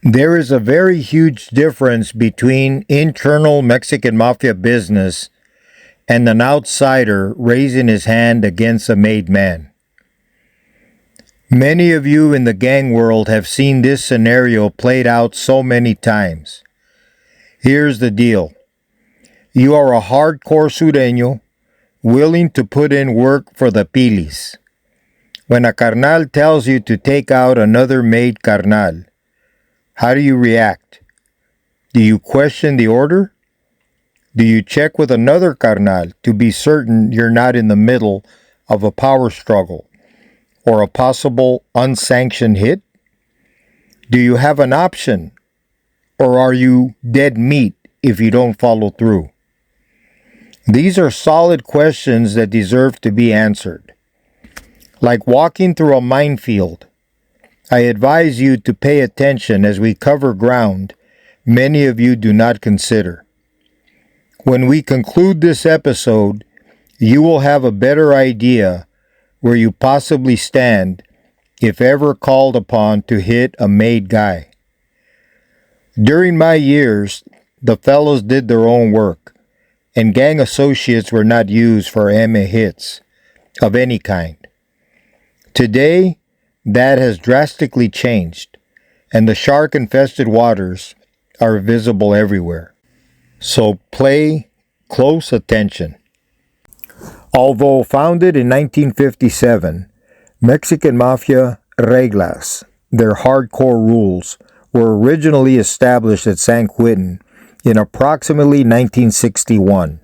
There is a very huge difference between internal Mexican Mafia business and an outsider raising his hand against a made man. Many of you in the gang world have seen this scenario played out so many times. Here's the deal. You are a hardcore sureño, willing to put in work for the pilis. When a carnal tells you to take out another made carnal, how do you react? Do you question the order? Do you check with another carnal to be certain you're not in the middle of a power struggle or a possible unsanctioned hit? Do you have an option, or are you dead meat if you don't follow through? These are solid questions that deserve to be answered. Like walking through a minefield, I advise you to pay attention as we cover ground many of you do not consider. When we conclude this episode, you will have a better idea where you possibly stand if ever called upon to hit a made guy. During my years, the fellows did their own work, and gang associates were not used for hits of any kind. Today, that has drastically changed, and the shark-infested waters are visible everywhere. So pay close attention. Although founded in 1957, Mexican Mafia reglas, their hardcore rules, were originally established at San Quentin in approximately 1961.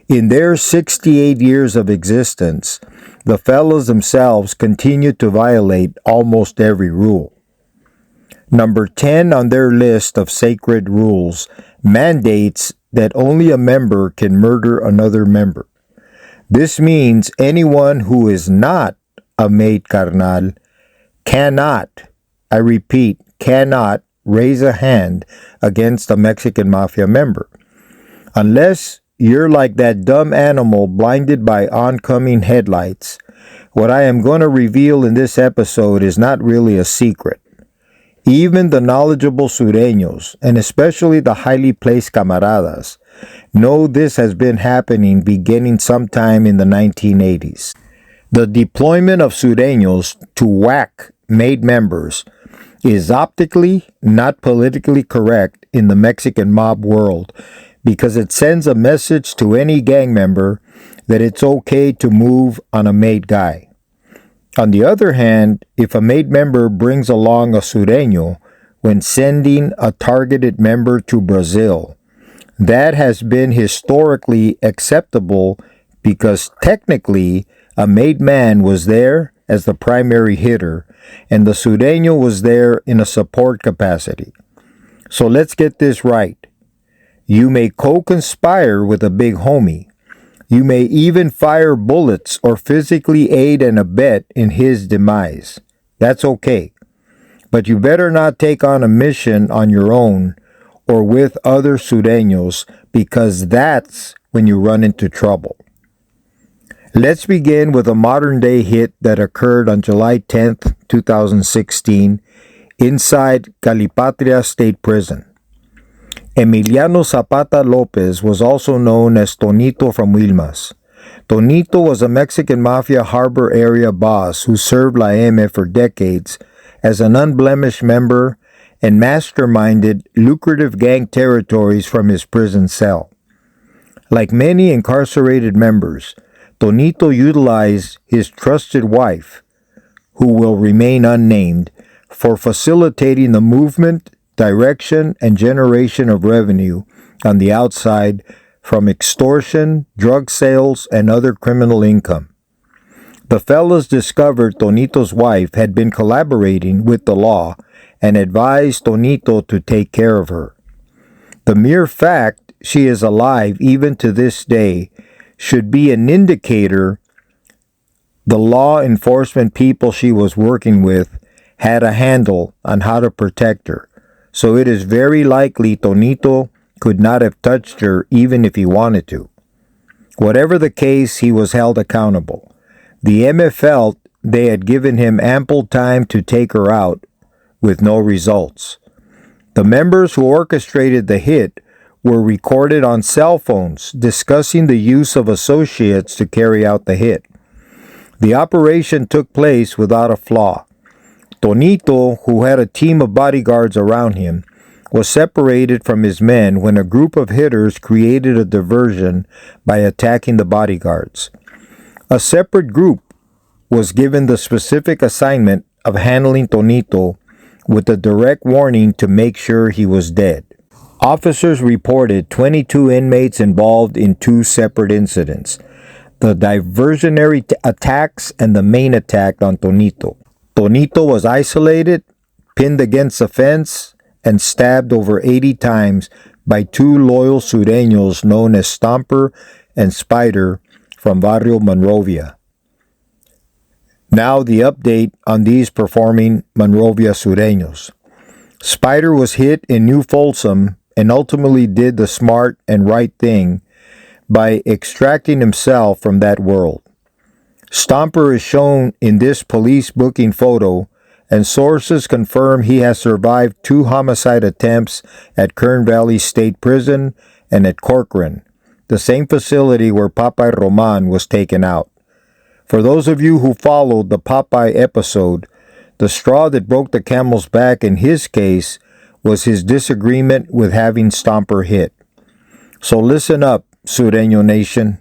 In their 68 years of existence, the fellows themselves continued to violate almost every rule. Number 10 on their list of sacred rules mandates that only a member can murder another member. This means anyone who is not a made carnal cannot, I repeat, cannot raise a hand against a Mexican Mafia member. Unless you're like that dumb animal blinded by oncoming headlights, what I am going to reveal in this episode is not really a secret. Even the knowledgeable sureños, and especially the highly placed camaradas, know this has been happening beginning sometime in the 1980s. The deployment of sureños to whack made members is optically not politically correct in the Mexican mob world because it sends a message to any gang member that it's okay to move on a made guy. On the other hand, if a made member brings along a sureño when sending a targeted member to Brazil, that has been historically acceptable because technically a made man was there as the primary hitter and the sureño was there in a support capacity. So let's get this right. You may co-conspire with a big homie. You may even fire bullets or physically aid and abet in his demise. That's okay. But you better not take on a mission on your own or with other sureños because that's when you run into trouble. Let's begin with a modern-day hit that occurred on July 10th, 2016, inside Calipatria State Prison. Emiliano Zapata Lopez was also known as Tonito from Wilmas. Tonito was a Mexican Mafia harbor area boss who served La M for decades as an unblemished member and masterminded lucrative gang territories from his prison cell. Like many incarcerated members, Tonito utilized his trusted wife, who will remain unnamed, for facilitating the movement, direction, and generation of revenue on the outside from extortion, drug sales, and other criminal income. The fellas discovered Tonito's wife had been collaborating with the law and advised Tonito to take care of her. The mere fact she is alive even to this day should be an indicator the law enforcement people she was working with had a handle on how to protect her. So it is very likely Tonito could not have touched her even if he wanted to. Whatever the case, he was held accountable. The MF felt they had given him ample time to take her out with no results. The members who orchestrated the hit were recorded on cell phones discussing the use of associates to carry out the hit. The operation took place without a flaw. Tonito, who had a team of bodyguards around him, was separated from his men when a group of hitters created a diversion by attacking the bodyguards. A separate group was given the specific assignment of handling Tonito with the direct warning to make sure he was dead. Officers reported 22 inmates involved in two separate incidents: the diversionary attacks and the main attack on Tonito. Tonito was isolated, pinned against a fence, and stabbed over 80 times by two loyal Sureños known as Stomper and Spider from Barrio Monrovia. Now the update on these performing Monrovia Sureños. Spider was hit in New Folsom and ultimately did the smart and right thing by extracting himself from that world. Stomper is shown in this police booking photo, and sources confirm he has survived two homicide attempts at Kern Valley State Prison and at Corcoran, the same facility where Popeye Roman was taken out. For those of you who followed the Popeye episode, the straw that broke the camel's back in his case was his disagreement with having Stomper hit. So listen up, Sureño Nation.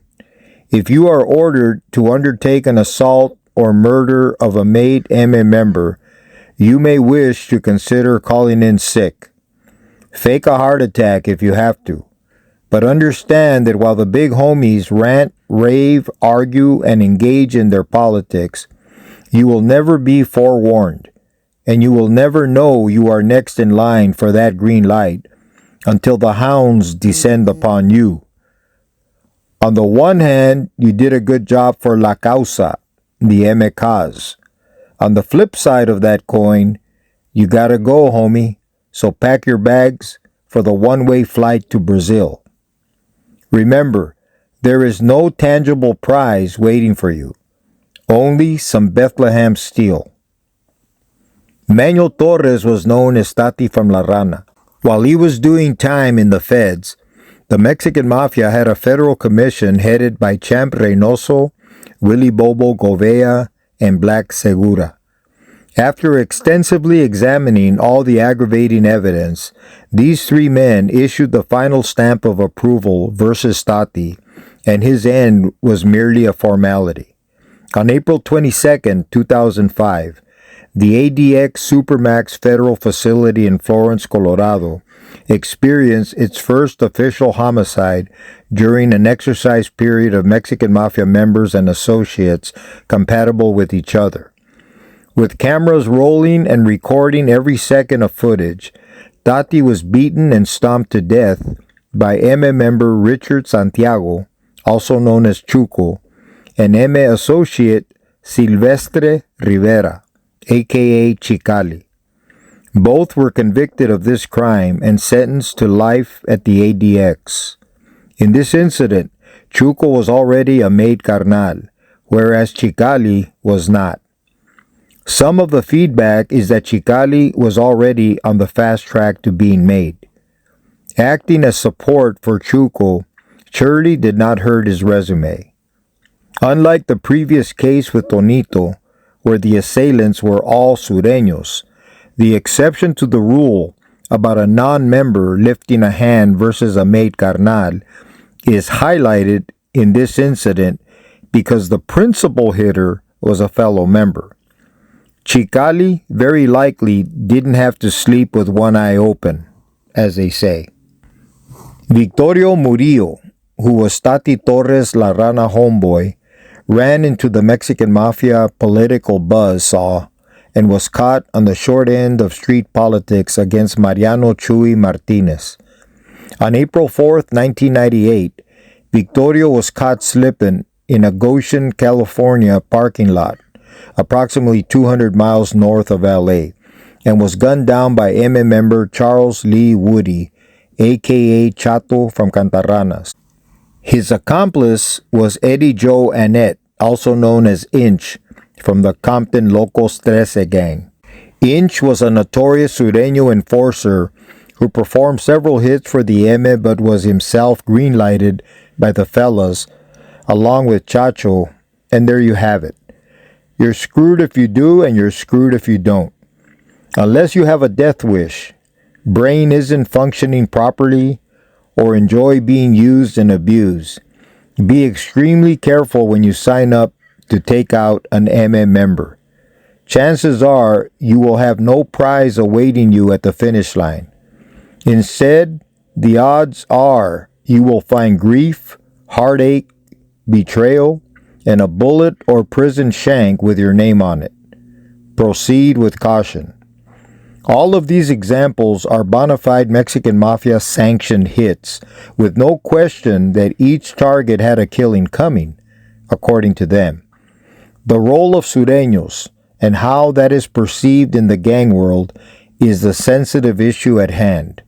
If you are ordered to undertake an assault or murder of a made MA member, you may wish to consider calling in sick. Fake a heart attack if you have to. But understand that while the big homies rant, rave, argue, and engage in their politics, you will never be forewarned, and you will never know you are next in line for that green light until the hounds descend upon you. On the one hand, you did a good job for La Causa, the MA cause. On the flip side of that coin, you gotta go, homie, so pack your bags for the one-way flight to Brazil. Remember, there is no tangible prize waiting for you, only some Bethlehem steel. Manuel Torres was known as Tati from La Rana. While he was doing time in the feds, the Mexican Mafia had a federal commission headed by Champ Reynoso, Willie Bobo Govea, and Black Segura. After extensively examining all the aggravating evidence, these three men issued the final stamp of approval versus Tati, and his end was merely a formality. On April 22, 2005, the ADX Supermax Federal Facility in Florence, Colorado, experienced its first official homicide during an exercise period of Mexican Mafia members and associates compatible with each other. With cameras rolling and recording every second of footage, Tati was beaten and stomped to death by MA member Richard Santiago, also known as Chuco, and MA associate Silvestre Rivera, aka Chicali. Both were convicted of this crime and sentenced to life at the ADX. In this incident, Chuco was already a made carnal, whereas Chicali was not. Some of the feedback is that Chicali was already on the fast track to being made. Acting as support for Chuco, Shirley did not hurt his resume. Unlike the previous case with Tonito, where the assailants were all Sureños, the exception to the rule about a non-member lifting a hand versus a made carnal is highlighted in this incident because the principal hitter was a fellow member. Chicali very likely didn't have to sleep with one eye open, as they say. Victorio Murillo, who was Tati Torres' La Rana homeboy, ran into the Mexican Mafia political buzzsaw and was caught on the short end of street politics against Mariano Chuy Martinez. On April 4, 1998, Victorio was caught slipping in a Goshen, California parking lot, approximately 200 miles north of LA, and was gunned down by MA member Charles Lee Woody, aka Chato from Cantarranas. His accomplice was Eddie Joe Annette, also known as Inch, from the Compton Locos 13 gang. Inch was a notorious Sureño enforcer who performed several hits for the Eme but was himself green-lighted by the fellas, along with Chacho, and there you have it. You're screwed if you do, and you're screwed if you don't. Unless you have a death wish, brain isn't functioning properly, or enjoy being used and abused, be extremely careful when you sign up to take out an MM member. Chances are you will have no prize awaiting you at the finish line. Instead, the odds are you will find grief, heartache, betrayal, and a bullet or prison shank with your name on it. Proceed with caution. All of these examples are bona fide Mexican Mafia sanctioned hits, with no question that each target had a killing coming, according to them. The role of Sureños and how that is perceived in the gang world is the sensitive issue at hand.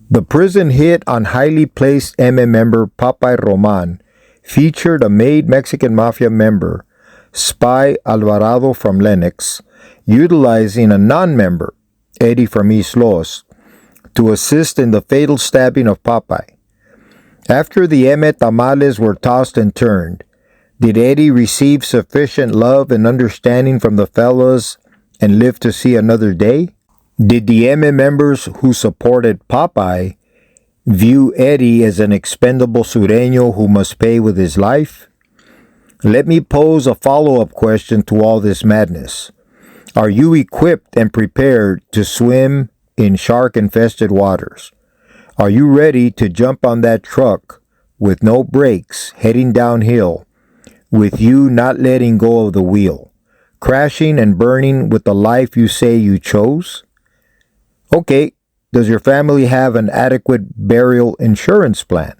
The prison hit on highly placed MM member Papay Roman featured a made Mexican Mafia member, Spy Alvarado from Lennox, utilizing a non-member, Eddie from East Los, to assist in the fatal stabbing of Papay. After the Eme tamales were tossed and turned, did Eddie receive sufficient love and understanding from the fellas and live to see another day? Did the Eme members who supported Papay view Eddie as an expendable Sureño who must pay with his life? Let me pose a follow-up question to all this madness. Are you equipped and prepared to swim in shark-infested waters? Are you ready to jump on that truck with no brakes heading downhill, with you not letting go of the wheel, crashing and burning with the life you say you chose? Okay, does your family have an adequate burial insurance plan?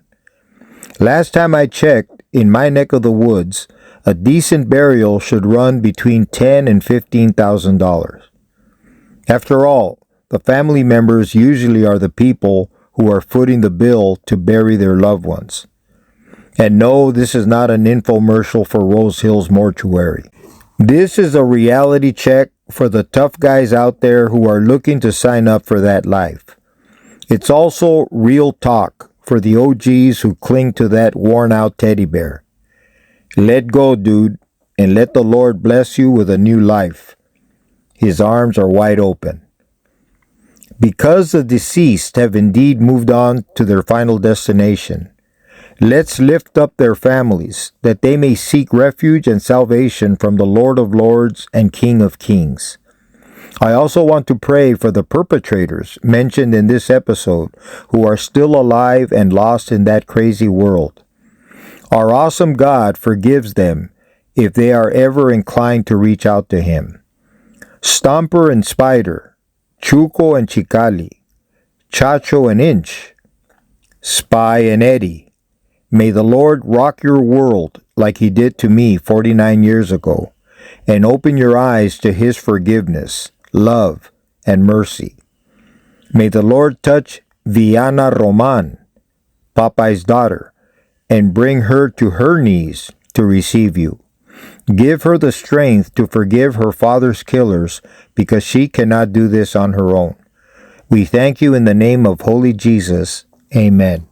Last time I checked, in my neck of the woods, a decent burial should run between $10,000 and $15,000. After all, the family members usually are the people who are footing the bill to bury their loved ones. And no, this is not an infomercial for Rose Hills Mortuary. This is a reality check for the tough guys out there who are looking to sign up for that life. It's also real talk for the OGs who cling to that worn-out teddy bear. Let go, dude, and let the Lord bless you with a new life. His arms are wide open. Because the deceased have indeed moved on to their final destination, let's lift up their families that they may seek refuge and salvation from the Lord of Lords and King of Kings. I also want to pray for the perpetrators mentioned in this episode who are still alive and lost in that crazy world. Our awesome God forgives them if they are ever inclined to reach out to Him. Stomper and Spider, Chuco and Chicali, Chacho and Inch, Spy and Eddie, may the Lord rock your world like He did to me 49 years ago, and open your eyes to His forgiveness, love, and mercy. May the Lord touch Viana Roman, Papay's daughter, and bring her to her knees to receive you. Give her the strength to forgive her father's killers because she cannot do this on her own. We thank you in the name of Holy Jesus. Amen.